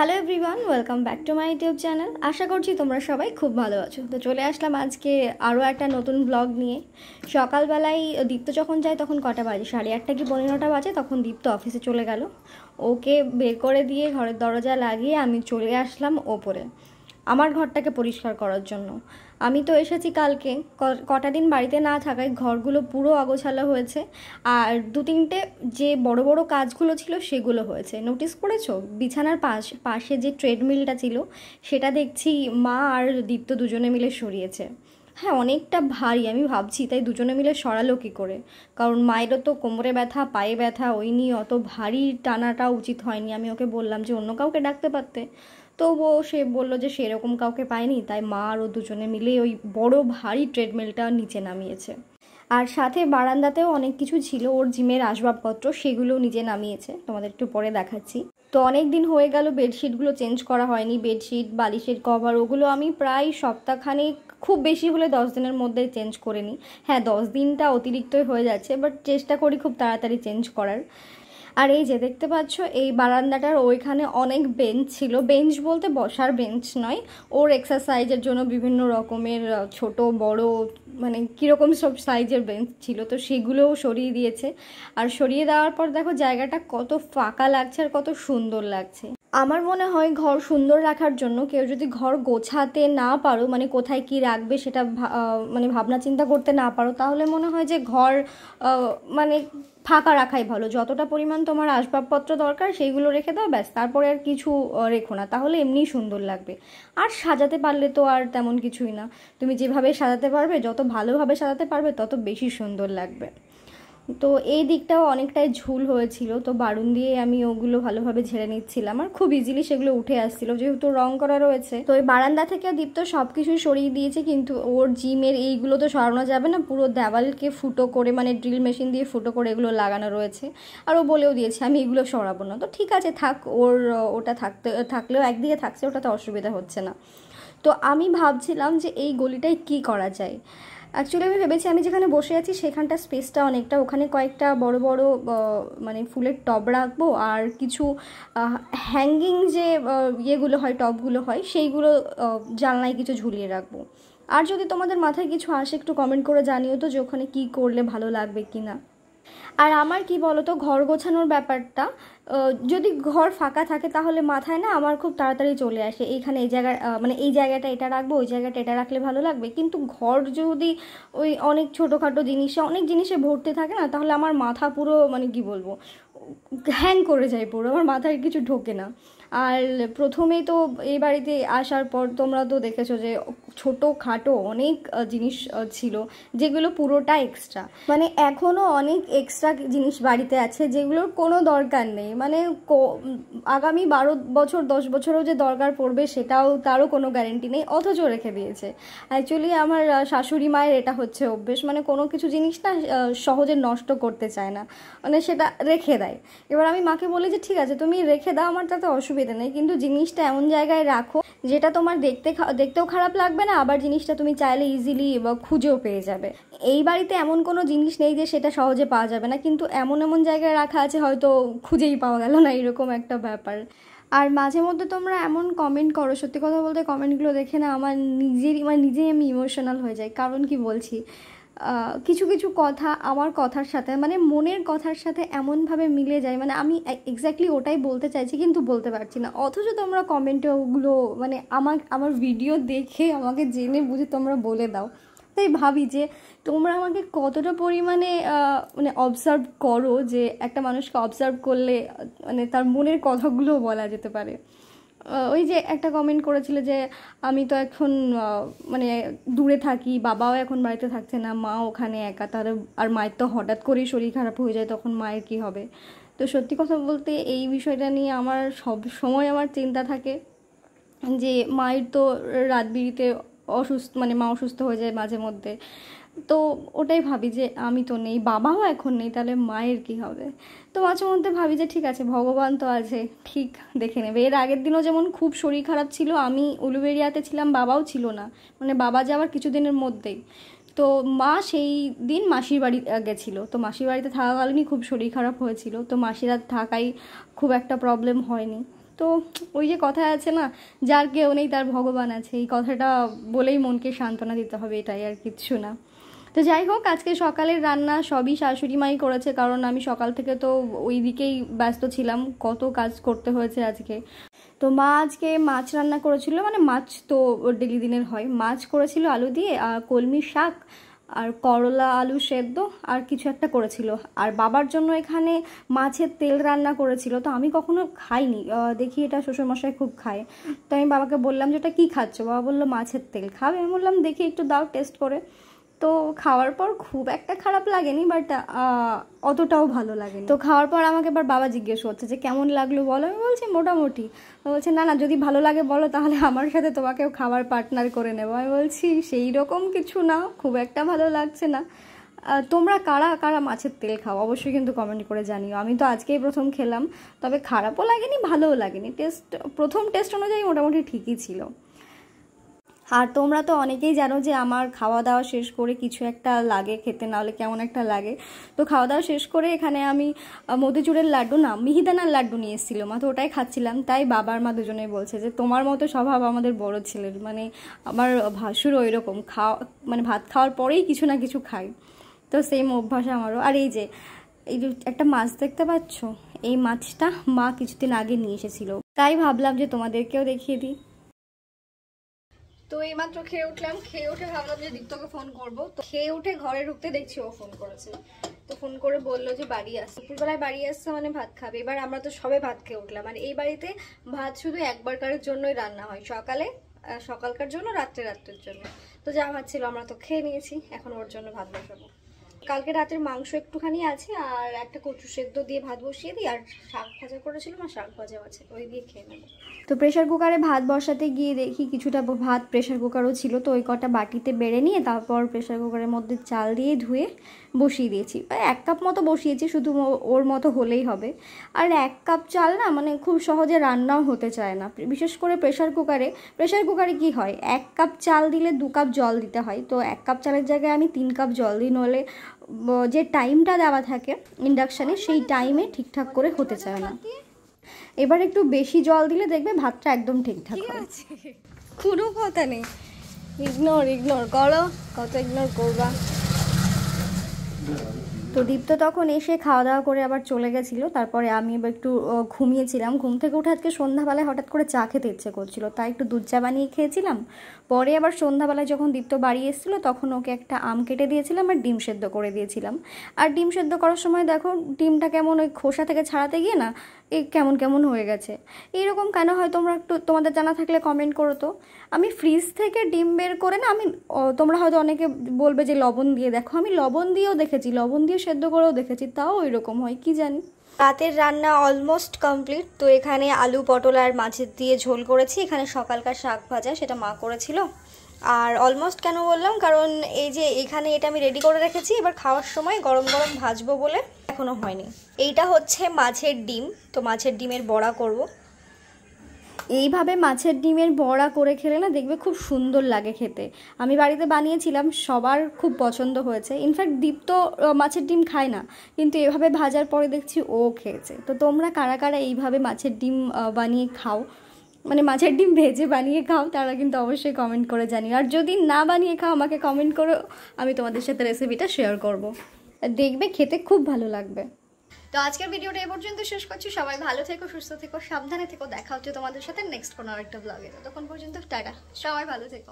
Hello everyone, welcome back to my YouTube channel. আশা করছি তোমরা সবাই খুব ভালো আছো। তো চলে আসলাম আজকে আরও একটা নতুন ব্লগ নিয়ে। সকালবেলায় দীপ্ত যখন যায় তখন কটা বাজে, 8:30 কি 9:15 বাজে, তখন দীপ্ত অফিসে চলে গেল। ওকে বের করে দিয়ে ঘরের দরজা লাগিয়ে আমি চলে আসলাম ওপরে আমার ঘরটাকে পরিষ্কার করার জন্য। আমি তো এসেছি কালকে, কটা দিন বাড়িতে না থাকায় ঘরগুলো পুরো অগোছালো হয়েছে। আর 2-3টে যে বড় বড় কাজগুলো ছিল সেগুলো হয়েছে। নোটিস করেছো বিছানার পাশে যে ট্রেডমিলটা ছিল সেটা দেখছি মা আর দীপ্ত দুজনে মিলে সরিয়েছে। হ্যাঁ, অনেকটা ভারী, আমি ভাবছি তাই দুজনে মিলে সরালো কী করে, কারণ মায়েরও তো কোমরে ব্যথা পায়ে ব্যথা, ওই নিয়ে অত ভারী টানাটা উচিত হয়নি। আমি ওকে বললাম যে অন্য কাউকে ডাকতে পারতে, তবুও সে বললো যে সেরকম কাউকে পায়নি, তাই মা আর ও দুজনে মিলে ওই বড় ভারী ট্রেডমিলটা নিচে নামিয়েছে। আর সাথে বারান্দাতেও অনেক কিছু ছিল ওর জিমের আসবাবপত্র, সেগুলোও নিজে নামিয়েছে, তোমাদের একটু পরে দেখাচ্ছি। তো অনেক দিন হয়ে গেল বেডশিটগুলো চেঞ্জ করা হয়নি, বেডশিট বালিশের কভার ওগুলো আমি প্রায় সপ্তাহখানেক, খুব বেশি হলে 10 দিনের মধ্যে চেঞ্জ করে নিই। হ্যাঁ, 10 দিনটা অতিরিক্তই হয়ে যাচ্ছে, বাট চেষ্টা করি খুব তাড়াতাড়ি চেঞ্জ করার। আর এই যে দেখতে পাচ্ছ এই বারান্দাটার ওইখানে অনেক বেঞ্চ ছিল, বেঞ্চ বলতে বসার বেঞ্চ নয়, ওর এক্সারসাইজের জন্য বিভিন্ন রকমের ছোট বড় মানে কীরকম সব সাইজের বেঞ্চ ছিল, তো সেগুলোও সরিয়ে দিয়েছে। আর সরিয়ে দেওয়ার পর দেখো জায়গাটা কত ফাঁকা লাগছে আর কত সুন্দর লাগছে। আমার মনে হয় ঘর সুন্দর রাখার জন্য কেউ যদি ঘর গোছাতে না পারো, মানে কোথায় কি রাখবে সেটা মানে ভাবনা চিন্তা করতে না পারো, তাহলে মনে হয় যে ঘর মানে ফাঁকা রাখাই ভালো। যতটা পরিমাণ তোমার আসবাবপত্র দরকার সেইগুলো রেখে দাও, ব্যাস, তারপরে আর কিছু রেখো না, তাহলে এমনিই সুন্দর লাগবে। আর সাজাতে পারলে তো আর তেমন কিছুই না, তুমি যেভাবে সাজাতে পারবে, যত ভালোভাবে সাজাতে পারবে তত বেশি সুন্দর লাগবে। তো এই দিকটাও অনেকটাই ঝুল হয়েছিল, তো বারুন দিয়ে আমি ওগুলো ভালোভাবে ঝেড়ে নিচ্ছিলাম, আর খুব ইজিলি সেগুলো উঠে আসছিল যেহেতু রং করা রয়েছে। তো এই বারান্দা থেকে দীপ্ত সব কিছুই সরিয়ে দিয়েছে, কিন্তু ওর জিমের এইগুলো তো সরানো যাবে না, পুরো দেওয়ালকে ফুটো করে মানে ড্রিল মেশিন দিয়ে ফুটো করে এগুলো লাগানো রয়েছে। আর ও বলেও দিয়েছে আমি এগুলো সরাবো না, তো ঠিক আছে থাক, ওটা থাকলেও একদিকে থাকছে, ওটাতে অসুবিধা হচ্ছে না। তো আমি ভাবছিলাম যে এই গলিটায় কি করা যায়। অ্যাকচুয়ালি আমি ভেবেছি আমি যেখানে বসে আছি সেখানটা স্পেসটা অনেকটা, ওখানে কয়েকটা বড় বড় মানে ফুলের টব রাখবো, আর কিছু হ্যাঙ্গিং যে ইয়েগুলো হয়, টবগুলো হয়, সেইগুলো জানলায় কিছু ঝুলিয়ে রাখবো। আর যদি তোমাদের মাথায় কিছু আসে একটু কমেন্ট করে জানিও তো যে ওখানে কী করলে ভালো লাগবে কি না। আর আমার কি বলো তো, ঘর গোছানোর ব্যাপারটা যদি ঘর ফাঁকা থাকে তাহলে মাথায় না আমার খুব তাড়াতাড়ি চলে আসে এইখানে এই জায়গা মানে এই জায়গাটা এটা রাখবো, ওই জায়গাটা এটা রাখলে ভালো লাগবে। কিন্তু ঘর যদি ওই অনেক ছোটোখাটো জিনিসে অনেক জিনিসে ভর্তি থাকে না, তাহলে আমার মাথা পুরো মানে কি বলবো, হ্যাং করে যায় পুরো, আমার মাথায় কিছু ঢোকে না। আর প্রথমেই তো এই বাড়িতে আসার পর তোমরা তো দেখেছো যে ছোটোখাটো অনেক জিনিস ছিল যেগুলো পুরোটা এক্সট্রা, মানে এখনও অনেক এক্সট্রা জিনিস বাড়িতে আছে যেগুলোর কোনো দরকার নেই, মানে আগামী 12 বছর 10 বছরও যে দরকার পড়বে সেটাও তারও কোনো গ্যারেন্টি নেই, অথচ রেখে দিয়েছে। অ্যাকচুয়ালি আমার শাশুড়ি মায়ের এটা হচ্ছে অভ্যেস, মানে কোনো কিছু জিনিস না সহজে নষ্ট করতে চায় না, মানে সেটা রেখে দেয়। এবার আমি মাকে বলি যে ঠিক আছে তুমি রেখে দাও, আমার তাতে অসুবিধা নেই, কিন্তু জিনিসটা এমন জায়গায় রাখো যেটা তোমার দেখতেও খারাপ লাগবে না, আবার জিনিসটা তুমি চাইলে ইজিলি খুঁজেও পেয়ে যাবে। এই বাড়িতে এমন কোনো জিনিস নেই যে সেটা সহজে পাওয়া যাবে না, কিন্তু এমন এমন জায়গায় রাখা আছে হয়তো খুঁজেই পাওয়া গেল না, এরকম একটা ব্যাপার। আর মাঝে মধ্যে তোমরা এমন কমেন্ট করো, সত্যি কথা বলতে কমেন্টগুলো দেখে না আমার নিজেই আমি ইমোশনাল হয়ে যাই। কারণ কি বলছি, কিছু কিছু কথা আমার কথার সাথে মানে মনের কথার সাথে এমনভাবে মিলে যায়, মানে আমি এক্স্যাক্টলি ওটাই বলতে চাইছি কিন্তু বলতে পারছি না, অথচ তোমরা কমেন্টে ওগুলো মানে আমার ভিডিও দেখে আমাকে জেনে বুঝে তোমরা বলে দাও। তাই ভাবি যে তোমরা আমাকে কতটা পরিমাণে মানে অবজার্ভ করো, যে একটা মানুষকে অবজার্ভ করলে মানে তার মনের কথাগুলো বলা যেতে পারে। ওই যে একটা কমেন্ট করেছিল যে আমি তো এখন মানে দূরে থাকি, বাবাও এখন বাড়িতে থাকছে না, মা ওখানে একা, তাহলে আর মায়ের তো হঠাৎ করেই শরীর খারাপ হয়ে যায়, তখন মায়ের কি হবে। তো সত্যি কথা বলতে এই বিষয়টা নিয়ে আমার সব সময় আমার চিন্তা থাকে যে মায়ের তো রাত বিরিতে মানে মা অসুস্থ হয়ে যায় মাঝে মধ্যে, তো ওটাই ভাবি যে আমি তো নেই, বাবাও এখন নেই, তাহলে মায়ের কি হবে। তো মাঝে মধ্যে ভাবি যে ঠিক আছে ভগবান তো আছে, ঠিক দেখে নেবে। এর আগের দিনও যেমন খুব শরীর খারাপ ছিল, আমি উলুবেড়িয়াতে ছিলাম, বাবাও ছিল না, মানে বাবা যাওয়ার কিছুদিনের মধ্যেই। তো মা সেই দিন মাসির বাড়ি গেছিলো, তো মাসির বাড়িতে থাকাকালীনই খুব শরীর খারাপ হয়েছিল, তো মাসিরা থাকাই খুব একটা প্রবলেম হয়নি। তো তো ওই যে কথা আছে না, যার কেউ নেই তার ভগবান আছে, এই কথাটা বলেই মনকে সান্ত্বনা দিতে হবে, এটাই আর কিচ্ছু না। তো যাই হোক, আজকে সকালের রান্না সবই শাশুড়ি মাই করেছে, কারণ আমি সকাল থেকে তো ওই দিকেই ব্যস্ত ছিলাম, কত কাজ করতে হয়েছে আজকে। তো মা আজকে মাছ রান্না করেছিল, মানে মাছ তো ডেলি দিনের হয়, মাছ করেছিল আলু দিয়ে, আর কলমি শাক, আর করলা আলু সেদ্ধ, আর কিছু একটা করেছিল। আর বাবার জন্য এখানে মাছের তেল রান্না করেছিল, তো আমি কখনো খাইনি, দেখি এটা শ্বশুরমশাই খুব খায়। তো আমি বাবাকে বললাম যে ওটা কী খাচ্ছ, বাবা বললো মাছের তেল খাবে। আমি বললাম দেখি একটু দাও টেস্ট করে। তো খাওয়ার পর খুব একটা খারাপ লাগেনি, বাট অতটাও ভালো লাগেনি। তো খাওয়ার পর আমাকে এবার বাবা জিজ্ঞেস করছে যে কেমন লাগলো বলো। আমি বলছি মোটামুটি। বলছে না না, যদি ভালো লাগে বলো, তাহলে আমার সাথে তোমাকেও খাবার পার্টনার করে নেবো। আমি বলছি সেই রকম কিছু না, খুব একটা ভালো লাগছে না। তোমরা কারা কারা মাছের তেল খাও অবশ্যই কিন্তু কমেন্ট করে জানিও। আমি তো আজকেই প্রথম খেলাম, তবে খারাপও লাগেনি ভালোও লাগেনি, প্রথম টেস্ট অনুযায়ী মোটামুটি ঠিকই ছিল। আর তোমরা তো অনেকেই জানো যে আমার খাওয়া দাওয়া শেষ করে কিছু একটা লাগে খেতে, না হলে কেমন একটা লাগে। তো খাওয়া দাওয়া শেষ করে এখানে আমি মতিচুরের লাড্ডু না মিহিদানার লাড্ডু নিয়ে এসেছিলো মা, তো ওটাই খাচ্ছিলাম। তাই বাবার মা দুজনেই বলছে যে তোমার মতো স্বভাব আমাদের বড় ছেলের, মানে আমার ভাসুর ওই রকম মানে ভাত খাওয়ার পরেই কিছু না কিছু খাই, তো সেম অভ্যাস আমারও। আর এই যে একটা মাছ দেখতে পাচ্ছ, এই মাছটা মা কিছুদিন আগে নিয়ে এসেছিলো, তাই ভাবলাম যে তোমাদেরকেও দেখিয়ে দিই। তো এইমাত্র খেয়ে উঠলাম, খেয়ে উঠে ভাবলাম যে দীপ্তকে ফোন করবো। তো খেয়ে উঠে ঘরে ঢুকতে দেখছি ও ফোন করেছে। তো ফোন করে বললো যে বাড়ি আসছে, দুপুরবেলায় বাড়ি আসছে মানে ভাত খাবে। এবার আমরা তো সবে ভাত খেয়ে উঠলাম, আর এই বাড়িতে ভাত শুধু একবারকারের জন্যই রান্না হয়, সকালকার জন্য, রাত্রের জন্য। তো যা ভাত ছিল আমরা তো খেয়ে নিয়েছি, এখন ওর জন্য ভাত বসাবো। কালকে রাতের মাংস একটুখানি আছে, আর একটা কচু সেদ্ধ দিয়ে ভাত বসিয়ে দিই, আর শাক ভাজা করেছিল না, শাক ভাজাও আছে, ওই দিয়ে খেয়ে নেবো। তো প্রেশার কুকারে ভাত বসাতে গিয়ে দেখি কিছুটা ভাত প্রেশার কুকারও ছিল, তো ওই কটা বাটিতে বেড়ে নিয়ে তারপর প্রেশার কুকারের মধ্যে চাল দিয়ে ধুয়ে বসিয়ে দিয়েছি। প্রায় 1 কাপ মতো বসিয়েছি, শুধু ওর মতো হলেই হবে। আর 1 কাপ চাল না মানে খুব সহজে রান্নাও হতে চায় না, বিশেষ করে প্রেশার কুকারে কি হয়, 1 কাপ চাল দিলে 2 কাপ জল দিতে হয়। তো 1 কাপ চালের জায়গায় আমি 3 কাপ জল দিই, নলে যে টাইমটা দেওয়া থাকে ইন্ডাকশানে সেই টাইমে ঠিকঠাক করে হতে চায় না। এবার একটু বেশি জল দিলে দেখবে ভাতটা একদম ঠিকঠাক হয়। কোনো কথা নেই, ইগনোর করো, কত ইগনোর করবা। তো দীপ্ত তখন এসে খাওয়া দাওয়া করে আবার চলে গেছিলো। তারপরে আমি এবার একটু ঘুমিয়েছিলাম, ঘুম থেকে উঠে আজকে সন্ধ্যাবেলায় হঠাৎ করে চা খেতে ইচ্ছে করছিল, তাই একটু দুধ চা বানিয়ে খেয়েছিলাম। পরে আবার সন্ধ্যাবেলায় যখন দীপ্ত বাড়ি এসেছিলো তখন ওকে একটা আম কেটে দিয়েছিলাম আর ডিম সেদ্ধ করে দিয়েছিলাম। আর ডিম সেদ্ধ করার সময় দেখো ডিমটা কেমন ওই খোসা থেকে ছাড়াতে গিয়ে না এই কেমন হয়ে গেছে। এইরকম কেন হয় তোমরা একটু তোমাদের জানা থাকলে কমেন্ট করো তো। আমি ফ্রিজ থেকে ডিম বের করে না, তোমরা হয়তো অনেকে বলবে যে লবণ দিয়ে দেখো, আমি লবণ দিয়েও দেখেছি, লবণ দিয়ে সেদ্ধ করেও দেখেছি, তাও ওইরকম হয় কি জানি। রাতের রান্না অলমোস্ট কমপ্লিট। তো এখানে আলু পটল আর মাছের দিয়ে ঝোল করেছি, এখানে সকালকার শাক ভাজা সেটা মা করেছিল। আর অলমোস্ট কেন বললাম, কারণ এই যে এখানে এটা আমি রেডি করে রেখেছি, এবার খাওয়ার সময় গরম গরম ভাজবো বলে এখনো হয়নি। এইটা হচ্ছে মাছের ডিম, তো মাছের ডিমের বড়া করব। এইভাবে মাছের ডিমের বড়া করে খেলে না দেখবে খুব সুন্দর লাগে খেতে। আমি বাড়িতে বানিয়েছিলাম, সবার খুব পছন্দ হয়েছে। ইনফ্যাক্ট দীপ্ত মাছের ডিম খায় না, কিন্তু এভাবে ভাজার পরে দেখছি ও খেয়েছে। তো তোমরা কারা কারা এইভাবে মাছের ডিম বানিয়ে খাও, মানে মাছের ডিম ভেজে বানিয়ে খাও, তারা কিন্তু অবশ্যই কমেন্ট করে জানিও। আর যদি না বানিয়ে খাও আমাকে কমেন্ট করো, আমি তোমাদের সাথে রেসিপিটা শেয়ার করব, দেখবে খেতে খুব ভালো লাগবে। তো আজকের ভিডিওটা এই পর্যন্ত শেষ করছি। সবাই ভালো থেকো, সুস্থ থেকো, সাবধানে থেকো। দেখা হচ্ছে তোমাদের সাথে নেক্সট কোনো আরেকটা ব্লগে। ততক্ষণ পর্যন্ত টাটা, সবাই ভালো থেকো।